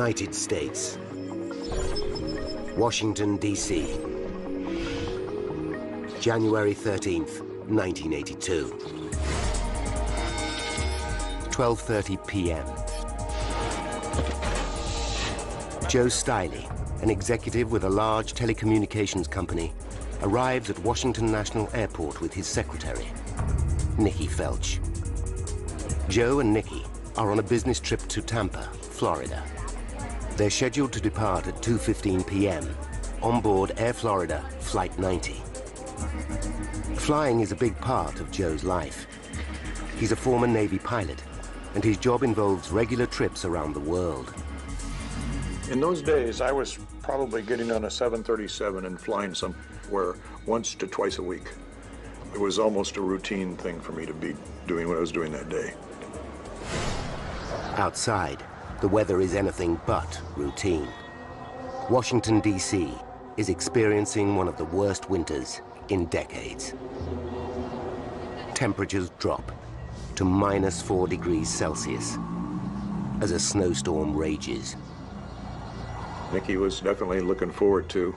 United States. Washington, D.C. January 13th, 1982. 12:30 p.m. Joe Stiley, an executive with a large telecommunications company, arrives at Washington National Airport with his secretary, Nikki Felch. Joe and Nikki are on a business trip to Tampa, Florida. They're scheduled to depart at 2:15 p.m. on board Air Florida Flight 90. Flying is a big part of Joe's life. He's a former Navy pilot, and his job involves regular trips around the world. In those days, I was probably getting on a 737 and flying somewhere once to twice a week. It was almost a routine thing for me to be doing what I was doing that day. Outside, the weather is anything but routine. Washington, D.C. is experiencing one of the worst winters in decades. Temperatures drop to -4 degrees Celsius as a snowstorm rages. Nikki was definitely looking forward to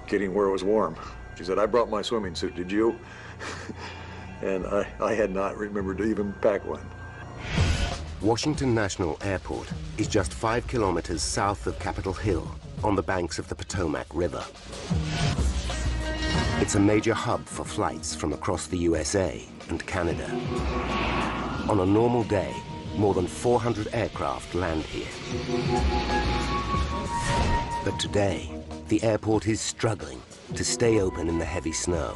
getting where it was warm. She said, "I brought my swimming suit, did you?" And I had not remembered to even pack one. Washington National Airport is just 5 kilometers south of Capitol Hill on the banks of the Potomac River. It's a major hub for flights from across the USA and Canada. On a normal day, more than 400 aircraft land here. But today, the airport is struggling to stay open in the heavy snow.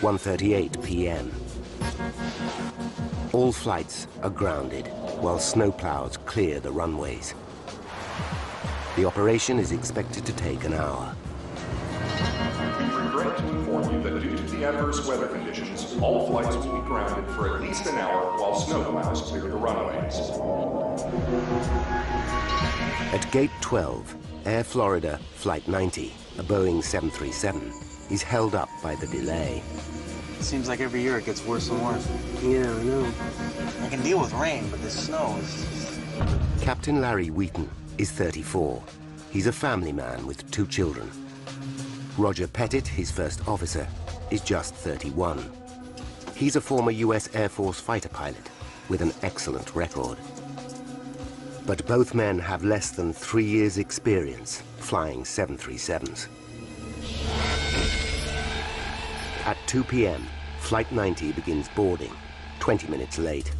1:38 p.m. All flights are grounded while snowplows clear the runways. The operation is expected to take an hour. We regret to inform you that due to the adverse weather conditions, all flights will be grounded for at least an hour while snowplows clear the runways. At Gate 12, Air Florida Flight 90, a Boeing 737, is held up by the delay. It seems like every year it gets worse and worse. Yeah, I know. I can deal with rain, but this snow is... Captain Larry Wheaton is 34. He's a family man with 2 children. Roger Pettit, his first officer, is just 31. He's a former U.S. Air Force fighter pilot with an excellent record. But both men have less than 3 years' experience flying 737s. At 2 p.m., Flight 90 begins boarding, 20 minutes late.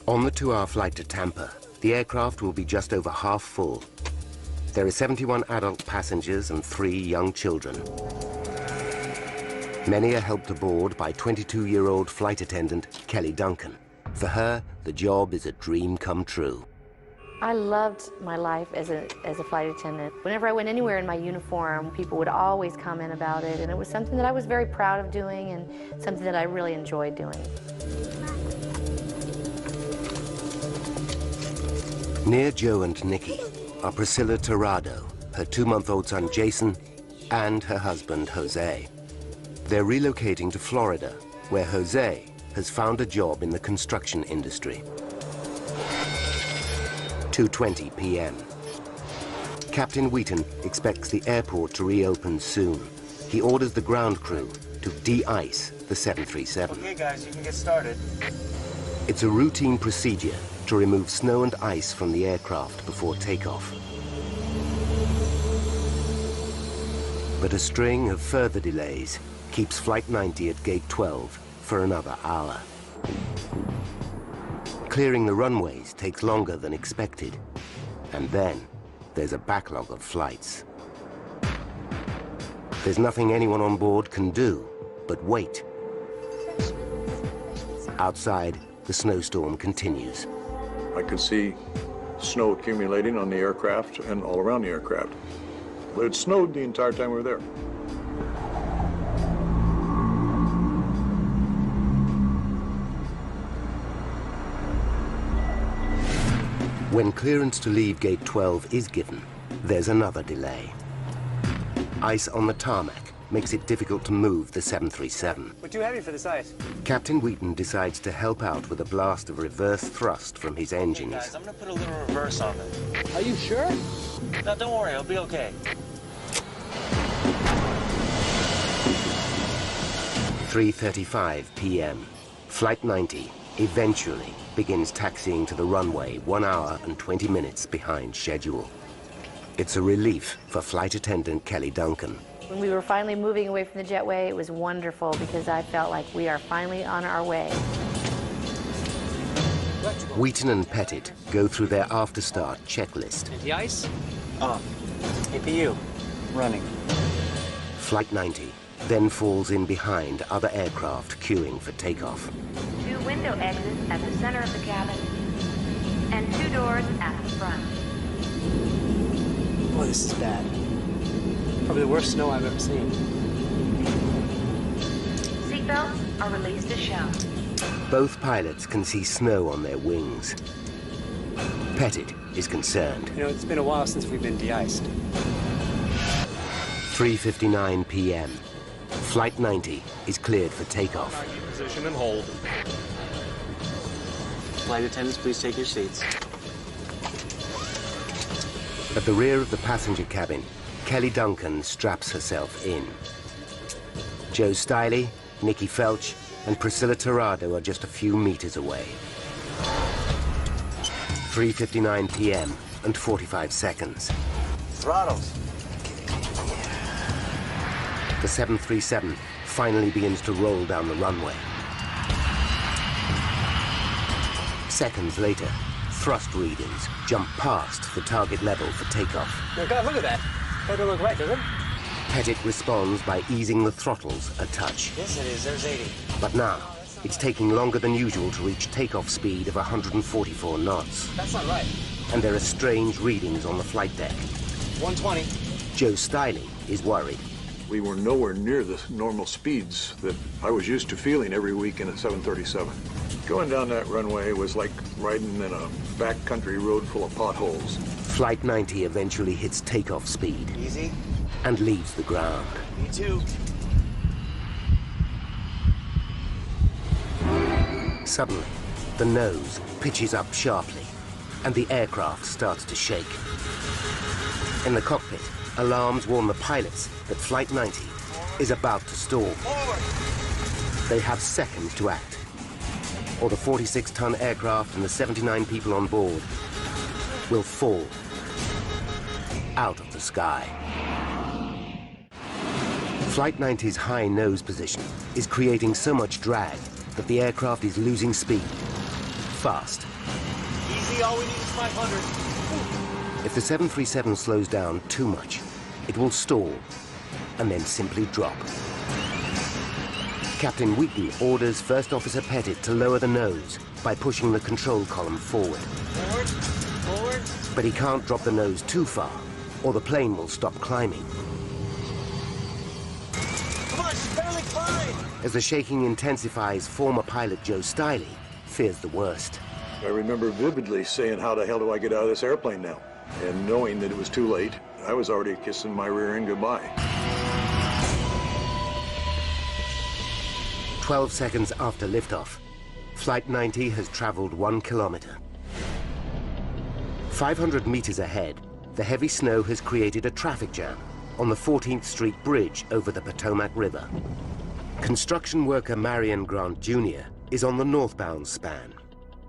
On the 2-hour flight to Tampa, the aircraft will be just over half full. There are 71 adult passengers and 3 young children. Many are helped aboard by 22-year-old flight attendant Kelly Duncan. For her, the job is a dream come true. I loved my life as a flight attendant. Whenever I went anywhere in my uniform, people would always comment about it, and it was something that I was very proud of doing and something that I really enjoyed doing. Near Joe and Nikki are Priscilla Tirado, her 2-month-old son Jason, and her husband Jose. They're relocating to Florida, where Jose has found a job in the construction industry. 2:20 p.m. Captain Wheaton expects the airport to reopen soon. He orders the ground crew to de-ice the 737. Okay, guys, you can get started. It's a routine procedure to remove snow and ice from the aircraft before takeoff. But a string of further delays keeps Flight 90 at Gate 12 for another hour. Clearing the runways takes longer than expected. And then there's a backlog of flights. There's nothing anyone on board can do but wait. Outside, the snowstorm continues. I could see snow accumulating on the aircraft and all around the aircraft. But it snowed the entire time we were there. When clearance to leave Gate 12 is given, there's another delay. Ice on the tarmac makes it difficult to move the 737. We're too heavy for this ice. Captain Wheaton decides to help out with a blast of reverse thrust from his engines. Hey guys, I'm gonna put a little reverse on it. Are you sure? No, don't worry, it'll be okay. 3:35 p.m. Flight 90 eventually begins taxiing to the runway 1 hour and 20 minutes behind schedule. It's a relief for flight attendant Kelly Duncan. When we were finally moving away from the jetway, it was wonderful because I felt like we are finally on our way. Wheaton and Pettit go through their after-start checklist. Anti-ice? APU, running. Flight 90 then falls in behind other aircraft queuing for takeoff. 2 window exits at the center of the cabin, and 2 doors at the front. Boy, this is bad. Probably the worst snow I've ever seen. Seatbelts are released as shown. Both pilots can see snow on their wings. Pettit is concerned. You know, it's been a while since we've been de-iced. 3:59 p.m. Flight 90 is cleared for takeoff. Position and hold. Flight attendants, please take your seats. At the rear of the passenger cabin, Kelly Duncan straps herself in. Joe Stiley, Nikki Felch, and Priscilla Tirado are just a few meters away. 3:59 p.m. and 45 seconds. Throttles. The 737 finally begins to roll down the runway. Seconds later, thrust readings jump past the target level for takeoff. Oh, God, look at that. That don't look right, does it? Pettit responds by easing the throttles a touch. Yes, it is. There's 80. But now, it's taking longer than usual to reach takeoff speed of 144 knots. That's not right. And there are strange readings on the flight deck. 120. Joe Stiley is worried. We were nowhere near the normal speeds that I was used to feeling every week in a 737. Going down that runway was like riding in a backcountry road full of potholes. Flight 90 eventually hits takeoff speed Easy. and leaves the ground. Me too. Suddenly, the nose pitches up sharply, and the aircraft starts to shake. In the cockpit, alarms warn the pilots that Flight 90 is about to stall. Forward. They have seconds to act, or the 46-ton aircraft and the 79 people on board will fall out of the sky. Flight 90's high nose position is creating so much drag that the aircraft is losing speed fast. Easy, all we need is 500. If the 737 slows down too much, it will stall and then simply drop. Captain Wheaton orders First Officer Pettit to lower the nose by pushing the control column forward. Forward. Forward. But he can't drop the nose too far, or the plane will stop climbing. Come on, she's barely climbing. As the shaking intensifies, former pilot Joe Stiley fears the worst. I remember vividly saying, how the hell do I get out of this airplane now? And knowing that it was too late, I was already kissing my rear end goodbye. 12 seconds after liftoff, Flight 90 has traveled 1 kilometer. 500 meters ahead, the heavy snow has created a traffic jam on the 14th Street Bridge over the Potomac River. Construction worker Marion Grant Jr. is on the northbound span.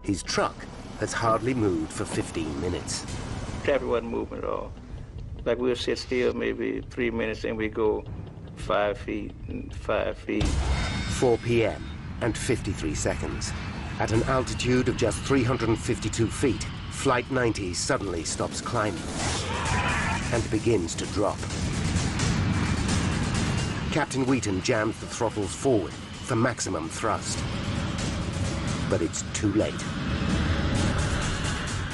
His truck has hardly moved for 15 minutes. Traffic wasn't moving at all. Like we'll sit still maybe 3 minutes and we go 5 feet and 5 feet. 4 p.m. and 53 seconds. At an altitude of just 352 feet, Flight 90 suddenly stops climbing and begins to drop. Captain Wheaton jams the throttles forward for maximum thrust. But it's too late.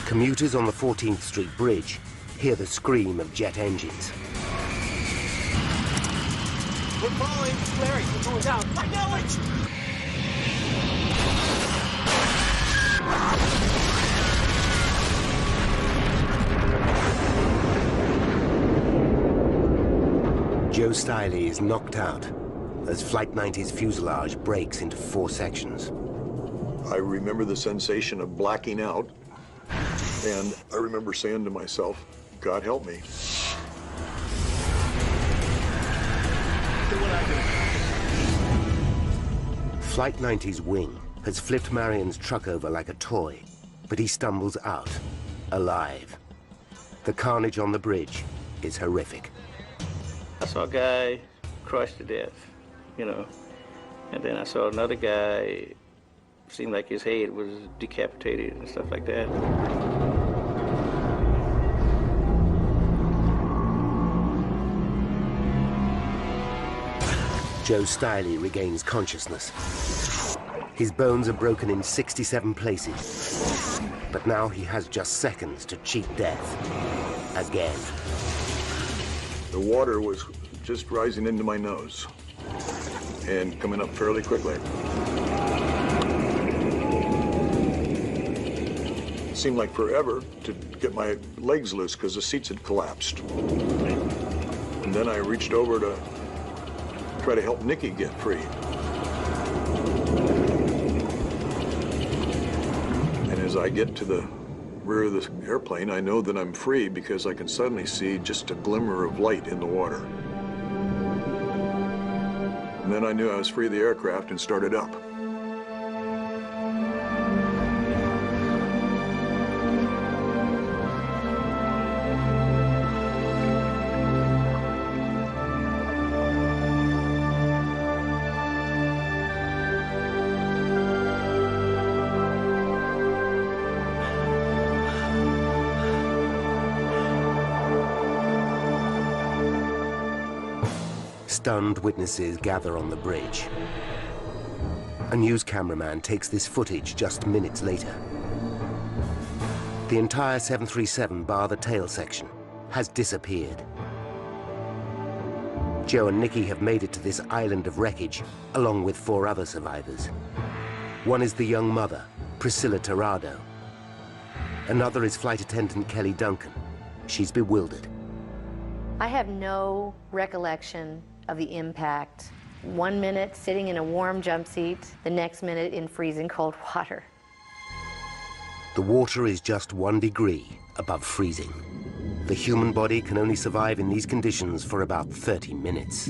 Commuters on the 14th Street Bridge hear the scream of jet engines. We're falling. Larry, we're going down. Acknowledge! Joe Stiley is knocked out as Flight 90's fuselage breaks into 4 sections. I remember the sensation of blacking out, and I remember saying to myself, God help me. Flight 90's wing has flipped Marion's truck over like a toy, but he stumbles out, alive. The carnage on the bridge is horrific. I saw a guy crushed to death, you know, and then I saw another guy, seemed like his head was decapitated and stuff like that. Joe Stiley regains consciousness. His bones are broken in 67 places, but now he has just seconds to cheat death. Again. The water was just rising into my nose and coming up fairly quickly. It seemed like forever to get my legs loose because the seats had collapsed. And then I reached over to try to help Nikki get free. And as I get to the rear of the airplane, I know that I'm free because I can suddenly see just a glimmer of light in the water. And then I knew I was free of the aircraft and started up. Stunned witnesses gather on the bridge. A news cameraman takes this footage just minutes later. The entire 737, bar the tail section, has disappeared. Joe and Nikki have made it to this island of wreckage, along with 4 other survivors. One is the young mother, Priscilla Tirado. Another is flight attendant Kelly Duncan. She's bewildered. I have no recollection of the impact. 1 minute sitting in a warm jump seat, the next minute in freezing cold water. The water is just 1 degree above freezing. The human body can only survive in these conditions for about 30 minutes.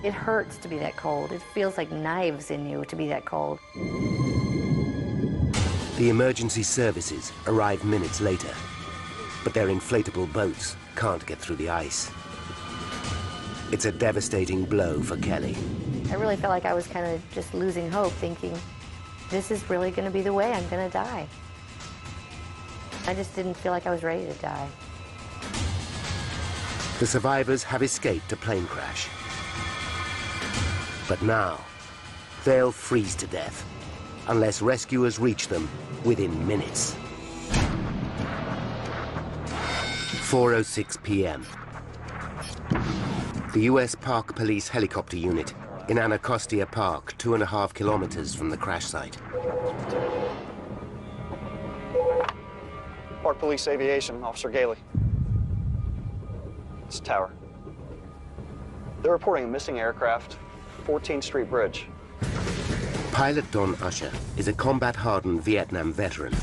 It hurts to be that cold. It feels like knives in you to be that cold. The emergency services arrive minutes later, but their inflatable boats can't get through the ice. It's a devastating blow for Kelly. I really felt like I was kind of just losing hope, thinking, this is really going to be the way I'm going to die. I just didn't feel like I was ready to die. The survivors have escaped a plane crash. But now, they'll freeze to death unless rescuers reach them within minutes. 4:06 p.m. The U.S. Park Police helicopter unit in Anacostia Park, 2.5 kilometers from the crash site. Park Police Aviation, Officer Gailey. It's a tower. They're reporting a missing aircraft, 14th Street Bridge. Pilot Don Usher is a combat-hardened Vietnam veteran.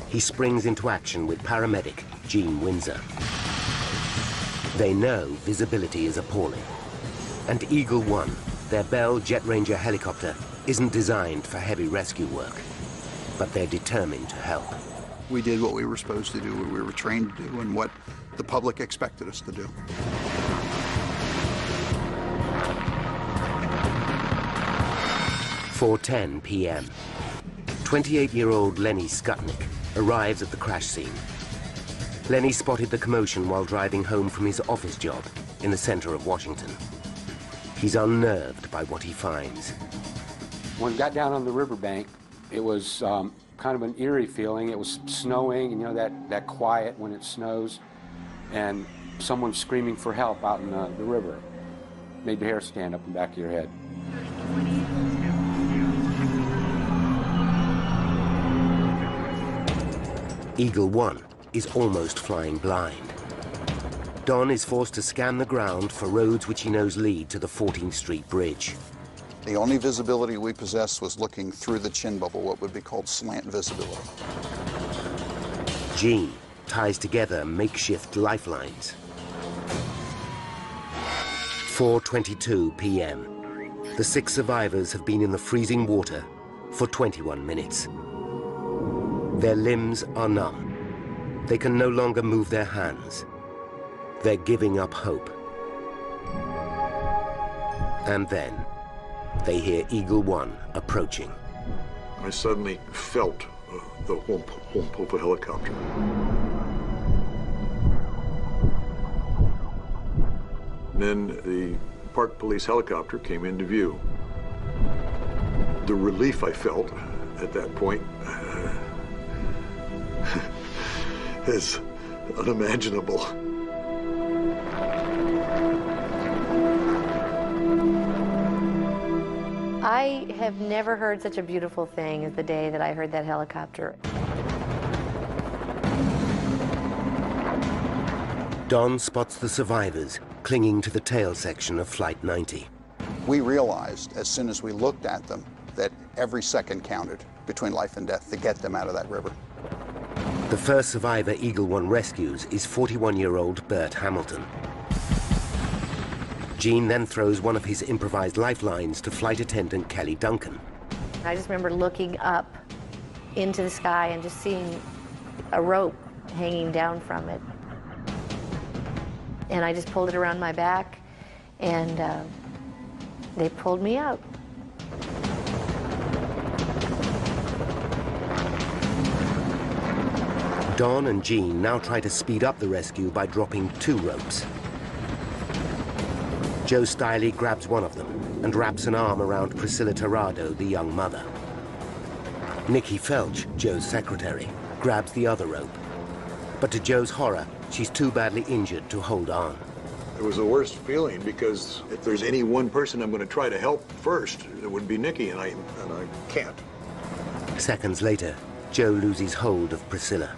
He springs into action with paramedic Gene Windsor. They know visibility is appalling. And Eagle One, their Bell Jet Ranger helicopter, isn't designed for heavy rescue work. But they're determined to help. We did what we were supposed to do, what we were trained to do, and what the public expected us to do. "4:10 p.m. 28-year-old Lenny Skutnik arrives at the crash scene. Lenny spotted the commotion while driving home from his office job in the center of Washington. He's unnerved by what he finds. When we got down on the riverbank, it was kind of an eerie feeling. It was snowing, and you know that quiet when it snows, and someone screaming for help out in the river. Made your hair stand up in the back of your head. Eagle One is almost flying blind. Don is forced to scan the ground for roads which he knows lead to the 14th Street Bridge. The only visibility we possessed was looking through the chin bubble, what would be called slant visibility. Gene ties together makeshift lifelines. 4:22 p.m. The 6 survivors have been in the freezing water for 21 minutes. Their limbs are numb. They can no longer move their hands. They're giving up hope. And then they hear Eagle One approaching. I suddenly felt the whomp, whomp of a helicopter. And then the Park Police helicopter came into view. The relief I felt at that point is unimaginable. I have never heard such a beautiful thing as the day that I heard that helicopter. Don spots the survivors clinging to the tail section of Flight 90. We realized as soon as we looked at them that every second counted between life and death to get them out of that river. The first survivor Eagle One rescues is 41-year-old Bert Hamilton. Gene then throws one of his improvised lifelines to flight attendant Kelly Duncan. I just remember looking up into the sky and just seeing a rope hanging down from it. And I just pulled it around my back, and they pulled me out. Don and Gene now try to speed up the rescue by dropping 2 ropes. Joe Stiley grabs one of them and wraps an arm around Priscilla Tirado, the young mother. Nikki Felch, Joe's secretary, grabs the other rope. But to Joe's horror, she's too badly injured to hold on. It was the worst feeling because if there's any one person I'm going to try to help first, it would be Nikki, and I can't. Seconds later, Joe loses hold of Priscilla.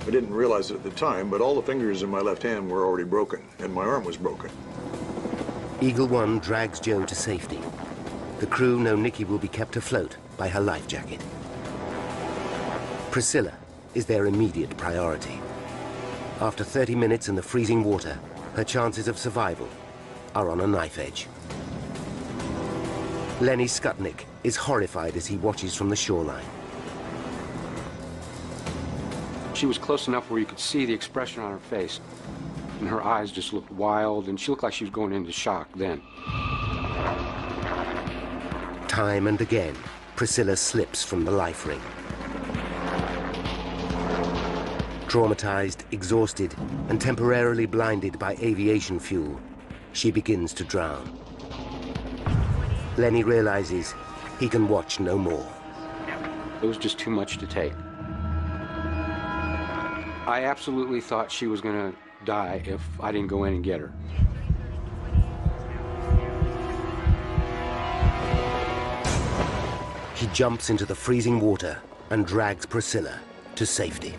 I didn't realize it at the time, but all the fingers in my left hand were already broken, and my arm was broken. Eagle One drags Joe to safety. The crew know Nikki will be kept afloat by her life jacket. Priscilla is their immediate priority. After 30 minutes in the freezing water, her chances of survival are on a knife edge. Lenny Skutnik is horrified as he watches from the shoreline. She was close enough where you could see the expression on her face, and her eyes just looked wild, and she looked like she was going into shock then. Time and again, Priscilla slips from the life ring. Traumatized, exhausted, and temporarily blinded by aviation fuel, she begins to drown. Lenny realizes he can watch no more. It was just too much to take. I absolutely thought she was going to die if I didn't go in and get her. He jumps into the freezing water and drags Priscilla to safety.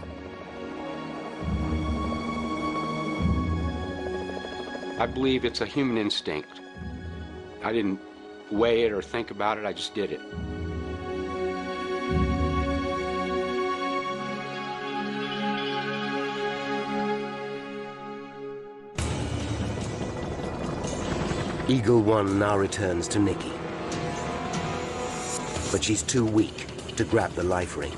I believe it's a human instinct. I didn't weigh it or think about it, I just did it. Eagle One now returns to Nikki, but she's too weak to grab the life ring.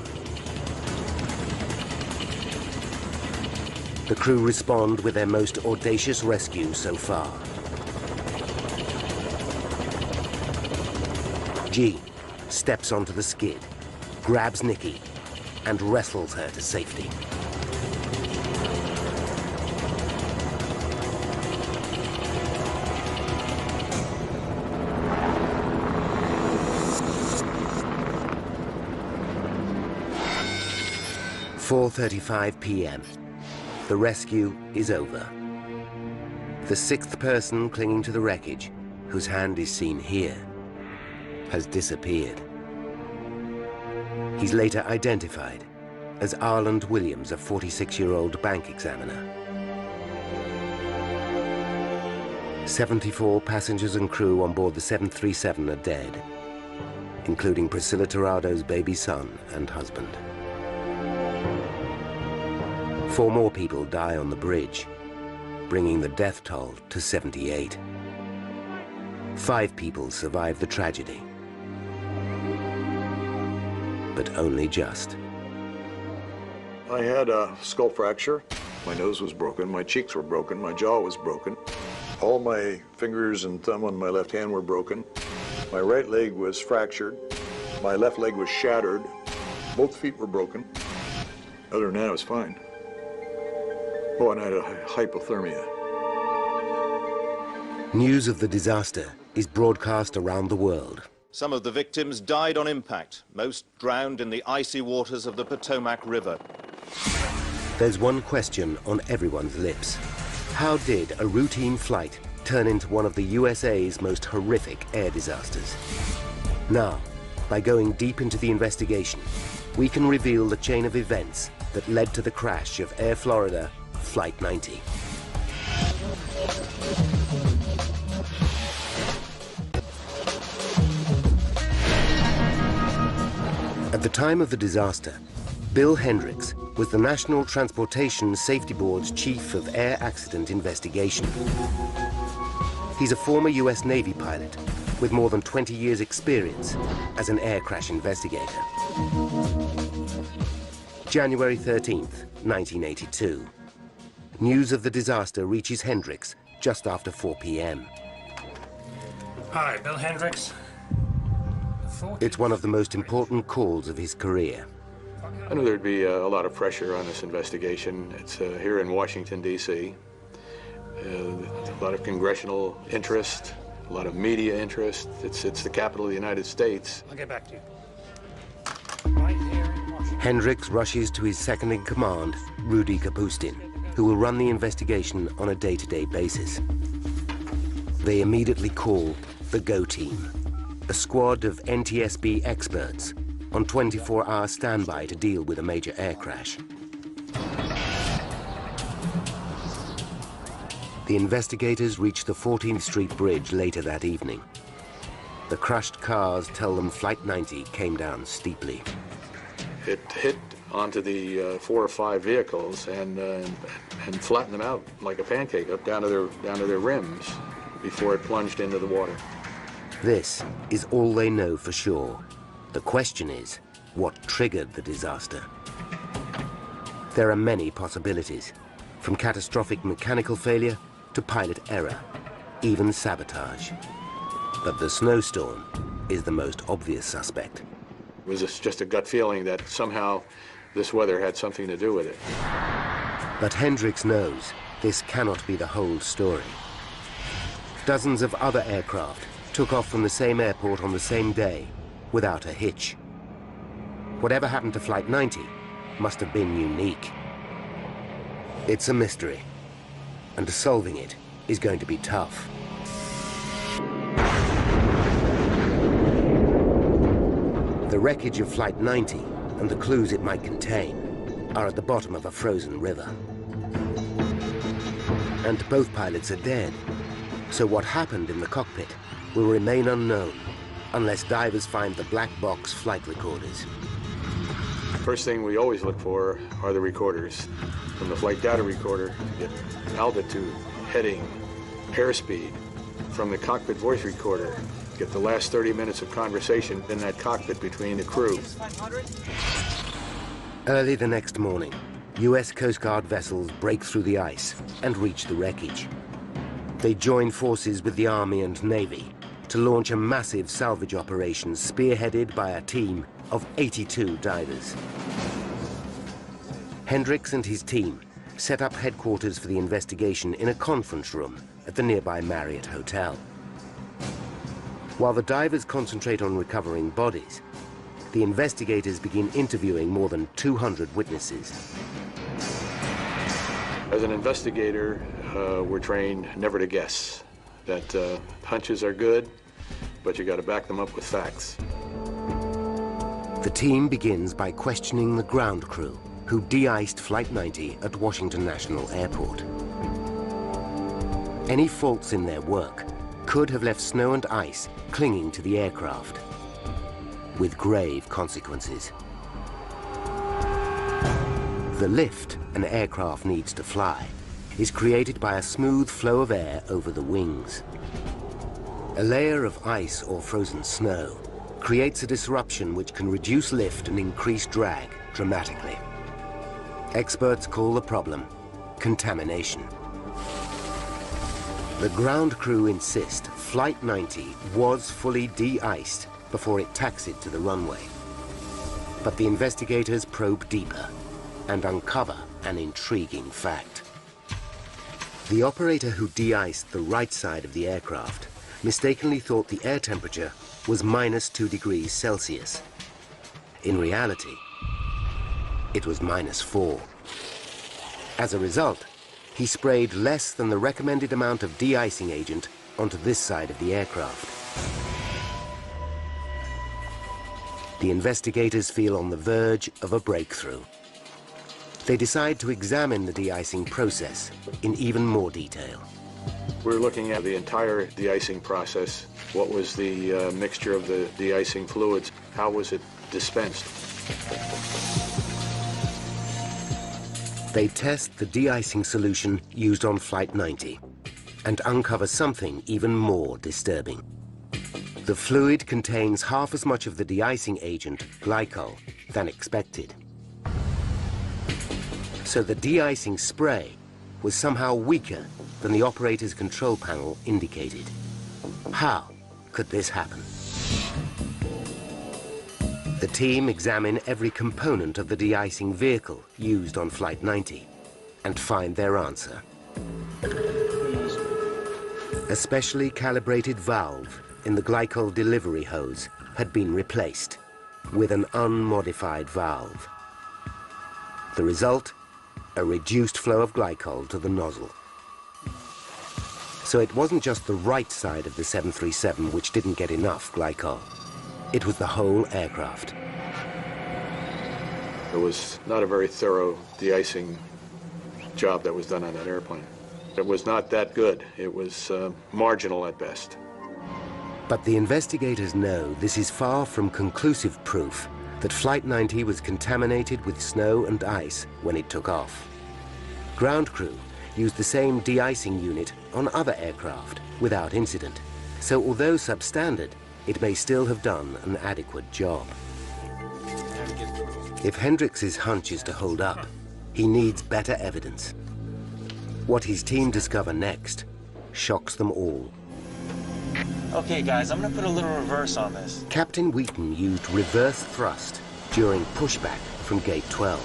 The crew respond with their most audacious rescue so far. G steps onto the skid, grabs Nikki, and wrestles her to safety. "4:35 p.m. The rescue is over. The 6th person clinging to the wreckage, whose hand is seen here, has disappeared. He's later identified as Arland Williams, a 46-year-old bank examiner. 74 passengers and crew on board the 737 are dead, including Priscilla Tirado's baby son and husband. 4 more people die on the bridge, bringing the death toll to 78. 5 people survive the tragedy, but only just. I had a skull fracture. My nose was broken, my cheeks were broken, my jaw was broken. All my fingers and thumb on my left hand were broken. My right leg was fractured. My left leg was shattered. Both feet were broken. Other than that, I was fine. Oh, and I had a hypothermia. News of the disaster is broadcast around the world. Some of the victims died on impact, most drowned in the icy waters of the Potomac River. There's one question on everyone's lips. How did a routine flight turn into one of the USA's most horrific air disasters? Now, by going deep into the investigation, we can reveal the chain of events that led to the crash of Air Florida Flight 90. At the time of the disaster, Bill Hendricks was the National Transportation Safety Board's Chief of Air Accident Investigation. He's a former US Navy pilot with more than 20 years' experience as an air crash investigator. January 13th, 1982. News of the disaster reaches Hendricks just after 4 p.m. Hi, Bill Hendricks. It's one of the most important calls of his career. I knew there'd be a lot of pressure on this investigation. It's here in Washington, D.C. A lot of congressional interest, a lot of media interest. It's the capital of the United States. I'll get back to you. Hendricks rushes to his second-in-command, Rudy Kapustin, who will run the investigation on a day-to-day basis. They immediately call the GO team, a squad of NTSB experts on 24-hour standby to deal with a major air crash. The investigators reach the 14th Street Bridge later that evening. The crushed cars tell them Flight 90 came down steeply. It hit onto the 4 or 5 vehicles and flattened them out like a pancake up down to their rims before it plunged into the water. This is all they know for sure. The question is, what triggered the disaster? There are many possibilities, from catastrophic mechanical failure to pilot error, even sabotage. But the snowstorm is the most obvious suspect. It was just a gut feeling that somehow this weather had something to do with it. But Hendricks knows this cannot be the whole story. Dozens of other aircraft took off from the same airport on the same day without a hitch. Whatever happened to Flight 90 must have been unique. It's a mystery, and solving it is going to be tough. The wreckage of Flight 90 and the clues it might contain are at the bottom of a frozen river. And both pilots are dead, so what happened in the cockpit will remain unknown unless divers find the black box flight recorders. First thing we always look for are the recorders. From the flight data recorder, you get altitude, heading, airspeed. From the cockpit voice recorder, you get the last 30 minutes of conversation in that cockpit between the crew. Early the next morning, US Coast Guard vessels break through the ice and reach the wreckage. They join forces with the Army and Navy to launch a massive salvage operation spearheaded by a team of 82 divers. Hendricks and his team set up headquarters for the investigation in a conference room at the nearby Marriott Hotel. While the divers concentrate on recovering bodies, the investigators begin interviewing more than 200 witnesses. As an investigator, we're trained never to guess, that hunches are good, but you got to back them up with facts. The team begins by questioning the ground crew who de-iced Flight 90 at Washington National Airport. Any faults in their work could have left snow and ice clinging to the aircraft, with grave consequences. The lift an aircraft needs to fly is created by a smooth flow of air over the wings. A layer of ice or frozen snow creates a disruption which can reduce lift and increase drag dramatically. Experts call the problem contamination. The ground crew insist Flight 90 was fully de-iced before it taxied to the runway. But the investigators probe deeper and uncover an intriguing fact. The operator who de-iced the right side of the aircraft mistakenly thought the air temperature was -2 degrees Celsius. In reality, it was -4. As a result, he sprayed less than the recommended amount of de-icing agent onto this side of the aircraft. The investigators feel on the verge of a breakthrough. They decide to examine the de-icing process in even more detail. We're looking at the entire de-icing process. What was the mixture of the de-icing fluids? How was it dispensed? They test the de-icing solution used on Flight 90 and uncover something even more disturbing. The fluid contains half as much of the de-icing agent, glycol, than expected. So the de-icing spray was somehow weaker than the operator's control panel indicated. How could this happen? The team examine every component of the de-icing vehicle used on Flight 90 and find their answer. A specially calibrated valve in the glycol delivery hose had been replaced with an unmodified valve. The result? A reduced flow of glycol to the nozzle. So it wasn't just the right side of the 737 which didn't get enough glycol. It was the whole aircraft. It was not a very thorough de-icing job that was done on that airplane. It was not that good. It was marginal at best. But the investigators know this is far from conclusive proof that Flight 90 was contaminated with snow and ice when it took off. Ground crew used the same de-icing unit on other aircraft without incident. So although substandard, it may still have done an adequate job. If Hendricks' hunch is to hold up, he needs better evidence. What his team discover next shocks them all. Okay, guys, I'm gonna put a little reverse on this. Captain Wheaton used reverse thrust during pushback from Gate 12.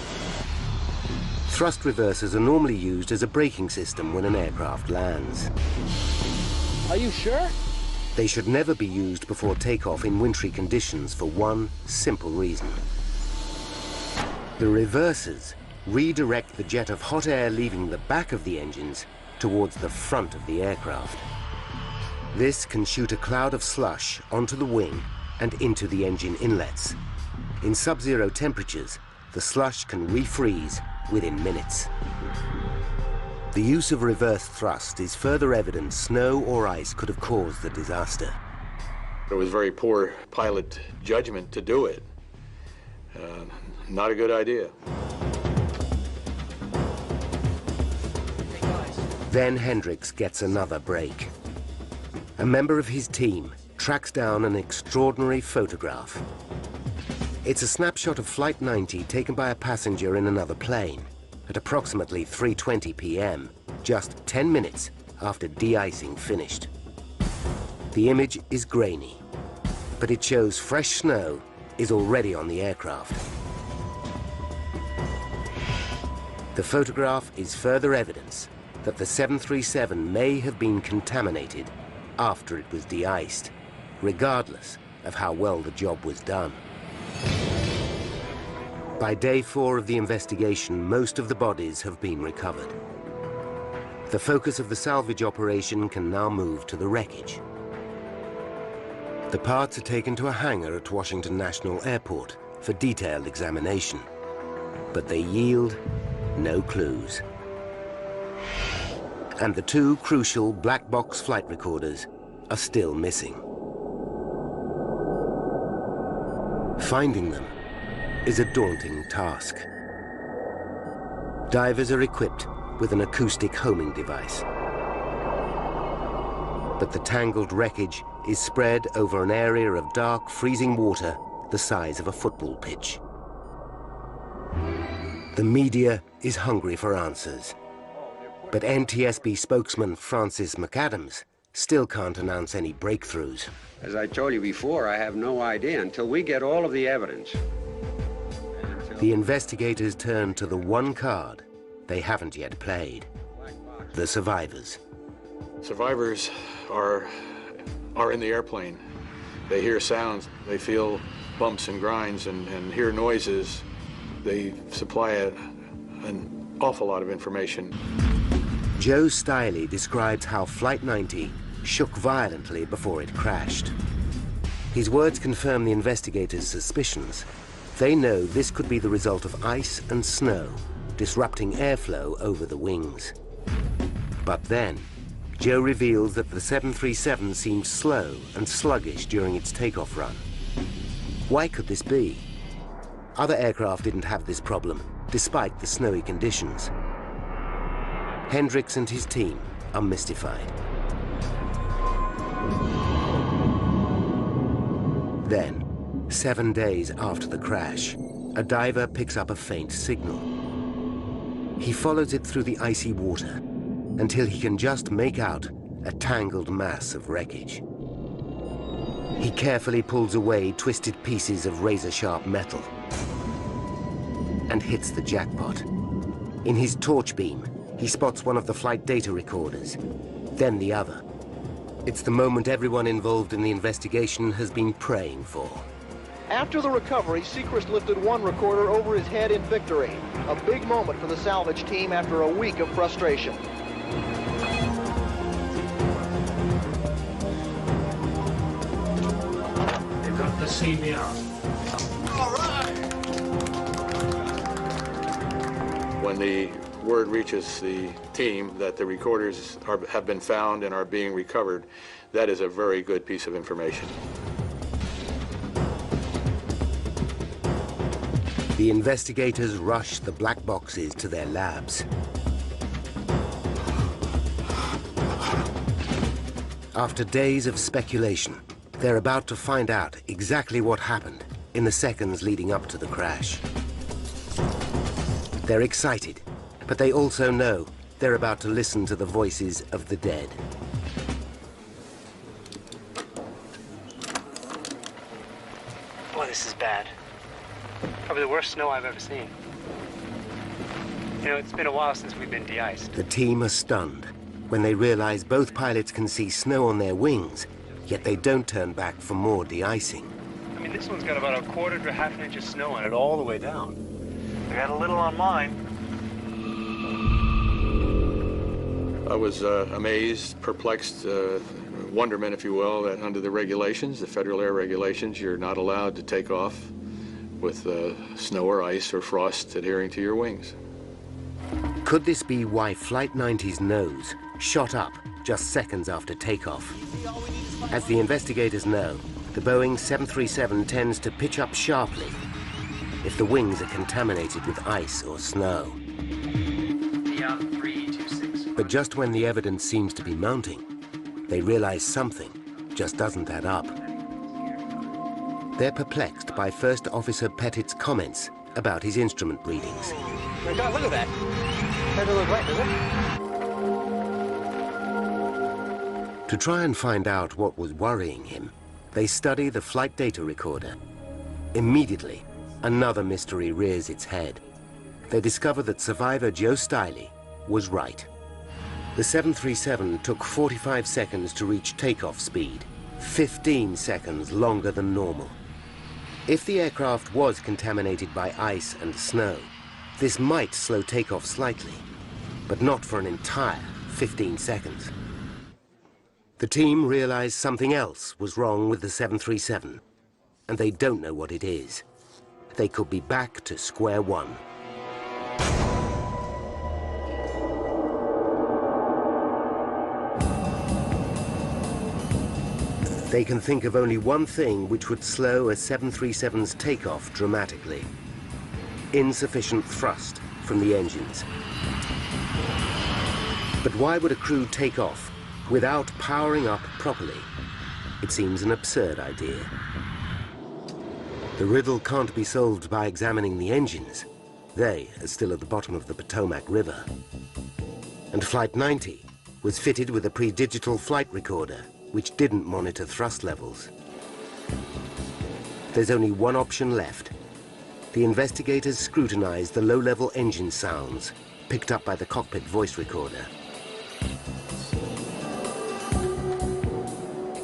Thrust reversers are normally used as a braking system when an aircraft lands. Are you sure? They should never be used before takeoff in wintry conditions for one simple reason. The reversers redirect the jet of hot air leaving the back of the engines towards the front of the aircraft. This can shoot a cloud of slush onto the wing and into the engine inlets. In sub-zero temperatures, the slush can refreeze within minutes. The use of reverse thrust is further evidence snow or ice could have caused the disaster. It was very poor pilot judgment to do it. Not a good idea. Then Hendricks gets another break. A member of his team tracks down an extraordinary photograph. It's a snapshot of Flight 90 taken by a passenger in another plane at approximately 3:20 p.m., just 10 minutes after de-icing finished. The image is grainy, but it shows fresh snow is already on the aircraft. The photograph is further evidence that the 737 may have been contaminated after it was de-iced, regardless of how well the job was done. By day 4 of the investigation, most of the bodies have been recovered. The focus of the salvage operation can now move to the wreckage. The parts are taken to a hangar at Washington National Airport for detailed examination, but they yield no clues. And the two crucial black box flight recorders are still missing. Finding them is a daunting task. Divers are equipped with an acoustic homing device. But the tangled wreckage is spread over an area of dark, freezing water the size of a football pitch. The media is hungry for answers. But NTSB spokesman Francis McAdams still can't announce any breakthroughs. As I told you before, I have no idea until we get all of the evidence. The investigators turn to the one card they haven't yet played: the survivors. Survivors are in the airplane. They hear sounds, they feel bumps and grinds and hear noises. They supply an awful lot of information. Joe Stiley describes how Flight 90 shook violently before it crashed. His words confirm the investigators' suspicions. They know this could be the result of ice and snow, disrupting airflow over the wings. But then, Joe reveals that the 737 seemed slow and sluggish during its takeoff run. Why could this be? Other aircraft didn't have this problem, despite the snowy conditions. Hendricks and his team are mystified. Then, 7 days after the crash, a diver picks up a faint signal. He follows it through the icy water until he can just make out a tangled mass of wreckage. He carefully pulls away twisted pieces of razor-sharp metal and hits the jackpot. In his torch beam, he spots one of the flight data recorders, then the other. It's the moment everyone involved in the investigation has been praying for. After the recovery, Sechrist lifted one recorder over his head in victory. A big moment for the salvage team after a week of frustration. They've got the CBR. All right! When the word reaches the team that the recorders have been found and are being recovered, that is a very good piece of information. The investigators rush the black boxes to their labs. After days of speculation, they're about to find out exactly what happened in the seconds leading up to the crash. They're excited, but they also know they're about to listen to the voices of the dead. Boy, this is bad. Probably the worst snow I've ever seen. You know, it's been a while since we've been de-iced. The team are stunned when they realize both pilots can see snow on their wings, yet they don't turn back for more de-icing. I mean, this one's got about a quarter to half an inch of snow on it all the way down. I got a little on mine. I was amazed, perplexed, wonderment, if you will, that under the regulations, the federal air regulations, you're not allowed to take off with snow or ice or frost adhering to your wings. Could this be why Flight 90's nose shot up just seconds after takeoff? As the investigators know, the Boeing 737 tends to pitch up sharply if the wings are contaminated with ice or snow. But just when the evidence seems to be mounting, they realize something just doesn't add up. They're perplexed by First Officer Pettit's comments about his instrument readings. Oh, God, look at that. Doesn't look right, does it? To try and find out what was worrying him, they study the flight data recorder. Immediately, another mystery rears its head. They discover that survivor Joe Stiley was right. The 737 took 45 seconds to reach takeoff speed, 15 seconds longer than normal. If the aircraft was contaminated by ice and snow, this might slow takeoff slightly, but not for an entire 15 seconds. The team realized something else was wrong with the 737, and they don't know what it is. They could be back to square one. They can think of only one thing which would slow a 737's takeoff dramatically: insufficient thrust from the engines. But why would a crew take off without powering up properly? It seems an absurd idea. The riddle can't be solved by examining the engines. They are still at the bottom of the Potomac River. And Flight 90 was fitted with a pre-digital flight recorder, which didn't monitor thrust levels. There's only one option left. The investigators scrutinized the low-level engine sounds picked up by the cockpit voice recorder.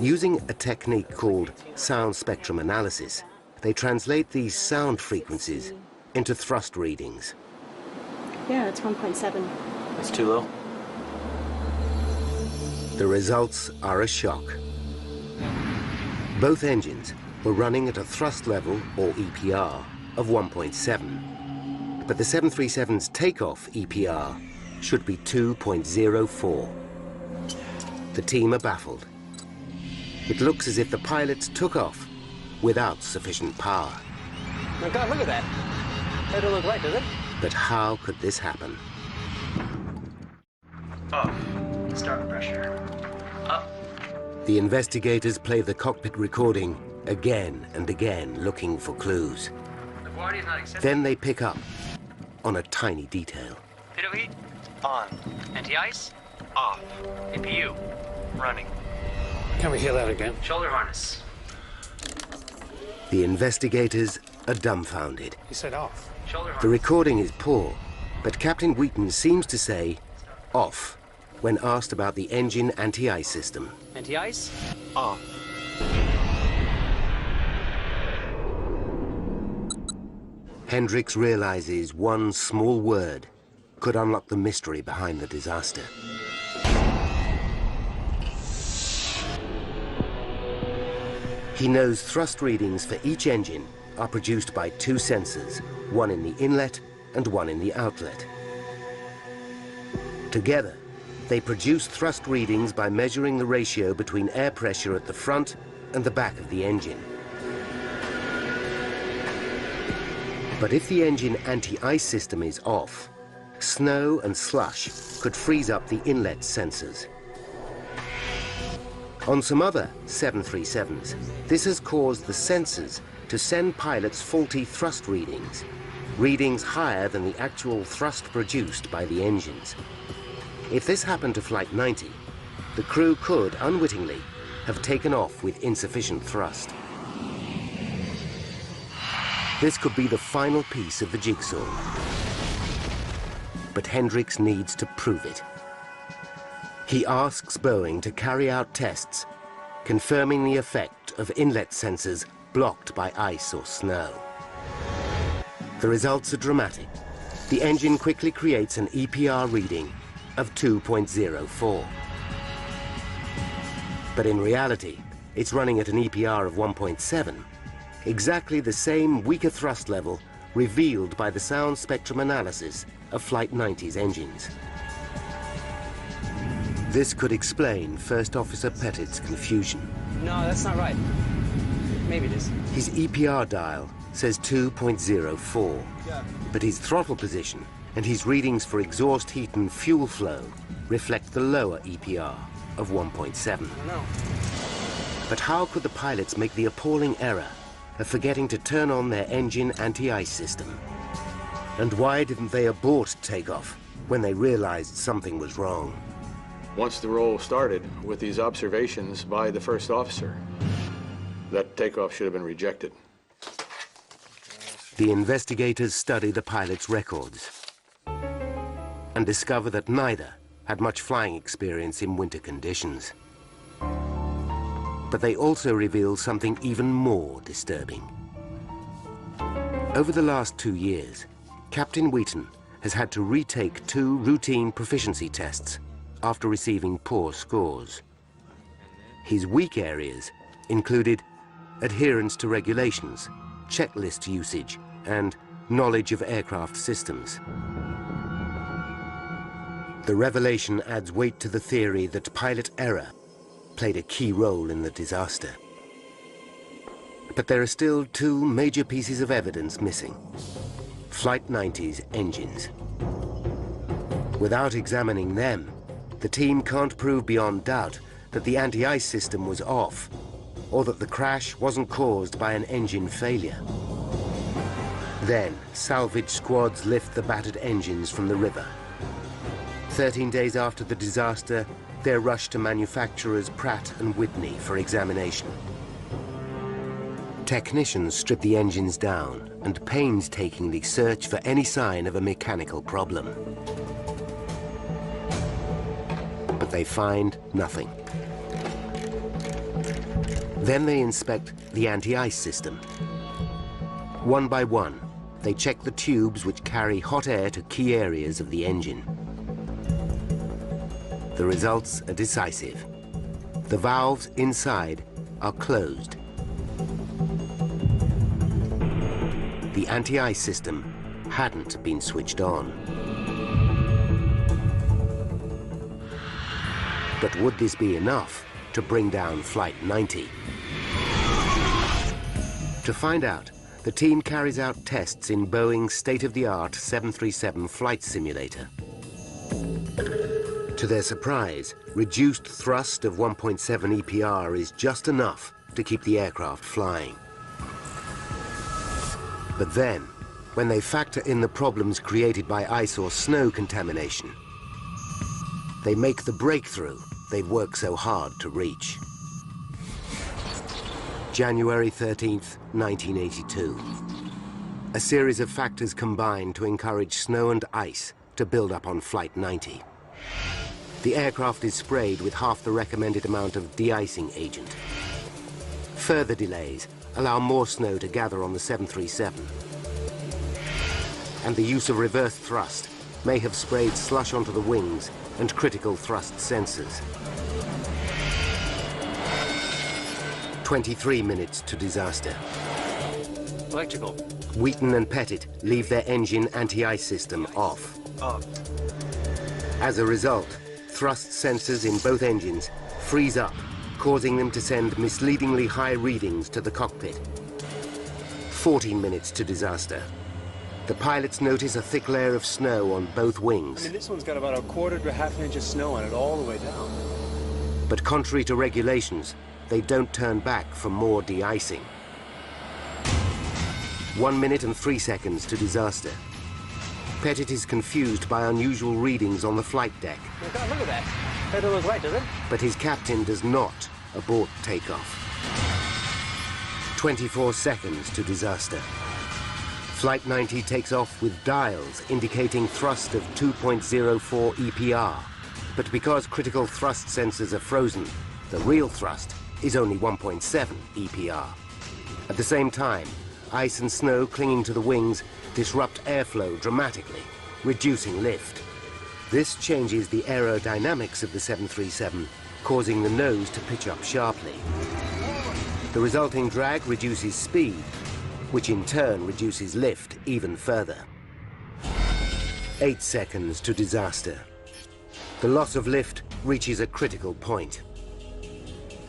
Using a technique called sound spectrum analysis, they translate these sound frequencies into thrust readings. Yeah, it's 1.7. That's too low. The results are a shock. Both engines were running at a thrust level, or EPR, of 1.7. But the 737's takeoff EPR should be 2.04. The team are baffled. It looks as if the pilots took off without sufficient power. Oh God, look at that. That don't look right, does it? But how could this happen? Off. Start pressure. Up. The investigators play the cockpit recording again and again, looking for clues. The guardian's not accepting. Then they pick up on a tiny detail. Pitot heat? On. Anti-ice? Off. APU? Running. Can we hear that again? Shoulder harness. The investigators are dumbfounded. He said off. Shoulder harness. The recording is poor, but Captain Wheaton seems to say off when asked about the engine anti-ice system. Anti-ice? Off. Hendricks realizes one small word could unlock the mystery behind the disaster. He knows thrust readings for each engine are produced by two sensors, one in the inlet and one in the outlet. Together, they produce thrust readings by measuring the ratio between air pressure at the front and the back of the engine. But if the engine anti-ice system is off, snow and slush could freeze up the inlet sensors. On some other 737s, this has caused the sensors to send pilots faulty thrust readings, readings higher than the actual thrust produced by the engines. If this happened to Flight 90, the crew could, unwittingly, have taken off with insufficient thrust. This could be the final piece of the jigsaw. But Hendricks needs to prove it. He asks Boeing to carry out tests, confirming the effect of inlet sensors blocked by ice or snow. The results are dramatic. The engine quickly creates an EPR reading of 2.04. But in reality, it's running at an EPR of 1.7, exactly the same weaker thrust level revealed by the sound spectrum analysis of Flight 90's engines. This could explain First Officer Pettit's confusion. No, that's not right. Maybe it is. His EPR dial says 2.04, but his throttle position and his readings for exhaust heat and fuel flow reflect the lower EPR of 1.7. I don't know. But how could the pilots make the appalling error of forgetting to turn on their engine anti-ice system? And why didn't they abort takeoff when they realized something was wrong? Once the roll started with these observations by the first officer, that takeoff should have been rejected. The investigators study the pilots' records and discover that neither had much flying experience in winter conditions. But they also reveal something even more disturbing. Over the last 2 years, Captain Wheaton has had to retake 2 routine proficiency tests after receiving poor scores. His weak areas included adherence to regulations, checklist usage, and knowledge of aircraft systems. The revelation adds weight to the theory that pilot error played a key role in the disaster. But there are still two major pieces of evidence missing: Flight 90's engines. Without examining them, the team can't prove beyond doubt that the anti-ice system was off, or that the crash wasn't caused by an engine failure. Then, salvage squads lift the battered engines from the river. 13 days after the disaster, they're rushed to manufacturers Pratt & Whitney for examination. Technicians strip the engines down and painstakingly search for any sign of a mechanical problem. But they find nothing. Then they inspect the anti-ice system. One by one, they check the tubes which carry hot air to key areas of the engine. The results are decisive. The valves inside are closed. The anti-ice system hadn't been switched on. But would this be enough to bring down Flight 90? To find out, the team carries out tests in Boeing's state-of-the-art 737 flight simulator. To their surprise, reduced thrust of 1.7 EPR is just enough to keep the aircraft flying. But then, when they factor in the problems created by ice or snow contamination, they make the breakthrough they've worked so hard to reach. January 13th, 1982. A series of factors combine to encourage snow and ice to build up on Flight 90. The aircraft is sprayed with half the recommended amount of de-icing agent. Further delays allow more snow to gather on the 737. And the use of reverse thrust may have sprayed slush onto the wings and critical thrust sensors. 23 minutes to disaster. Electrical. Wheaton and Pettit leave their engine anti-ice system off. As a result, thrust sensors in both engines freeze up, causing them to send misleadingly high readings to the cockpit. 14 minutes to disaster. The pilots notice a thick layer of snow on both wings. I mean, this one's got about 1/4 to 1/2 inch of snow on it all the way down. But contrary to regulations, they don't turn back for more de-icing. 1 minute and 3 seconds to disaster. Pettit is confused by unusual readings on the flight deck. Oh God, look at that. That don't look right, does it? But his captain does not abort takeoff. 24 seconds to disaster. Flight 90 takes off with dials indicating thrust of 2.04 EPR. But because critical thrust sensors are frozen, the real thrust is only 1.7 EPR. At the same time, ice and snow clinging to the wings disrupt airflow dramatically, reducing lift. This changes the aerodynamics of the 737, causing the nose to pitch up sharply. The resulting drag reduces speed, which in turn reduces lift even further. 8 seconds to disaster. The loss of lift reaches a critical point.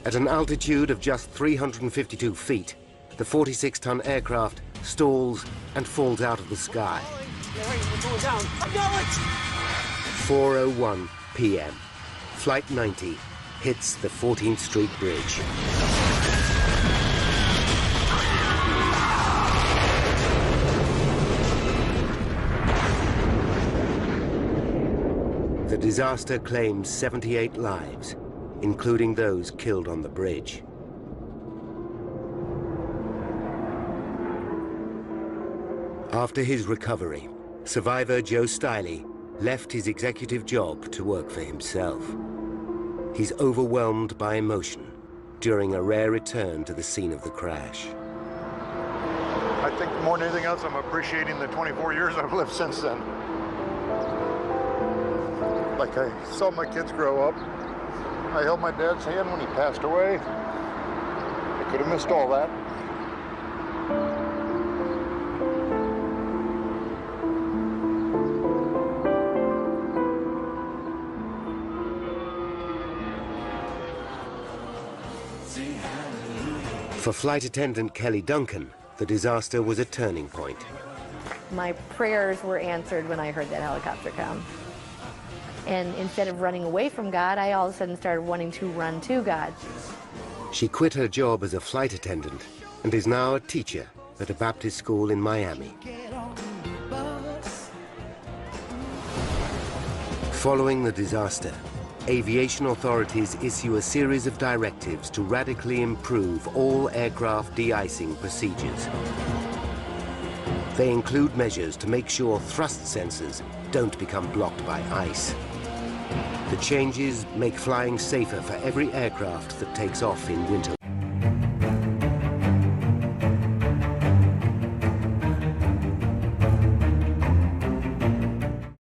At an altitude of just 352 feet, the 46-ton aircraft stalls and falls out of the sky. 4:01 p.m. Flight 90 hits the 14th Street Bridge. The disaster claims 78 lives, including those killed on the bridge. After his recovery, survivor Joe Stiley left his executive job to work for himself. He's overwhelmed by emotion during a rare return to the scene of the crash. I think more than anything else, I'm appreciating the 24 years I've lived since then. Like, I saw my kids grow up. I held my dad's hand when he passed away. I could have missed all that. For flight attendant Kelly Duncan, the disaster was a turning point. My prayers were answered when I heard that helicopter come. And instead of running away from God, I all of a sudden started wanting to run to God. She quit her job as a flight attendant and is now a teacher at a Baptist school in Miami. Following the disaster, aviation authorities issue a series of directives to radically improve all aircraft de-icing procedures. They include measures to make sure thrust sensors don't become blocked by ice. The changes make flying safer for every aircraft that takes off in winter.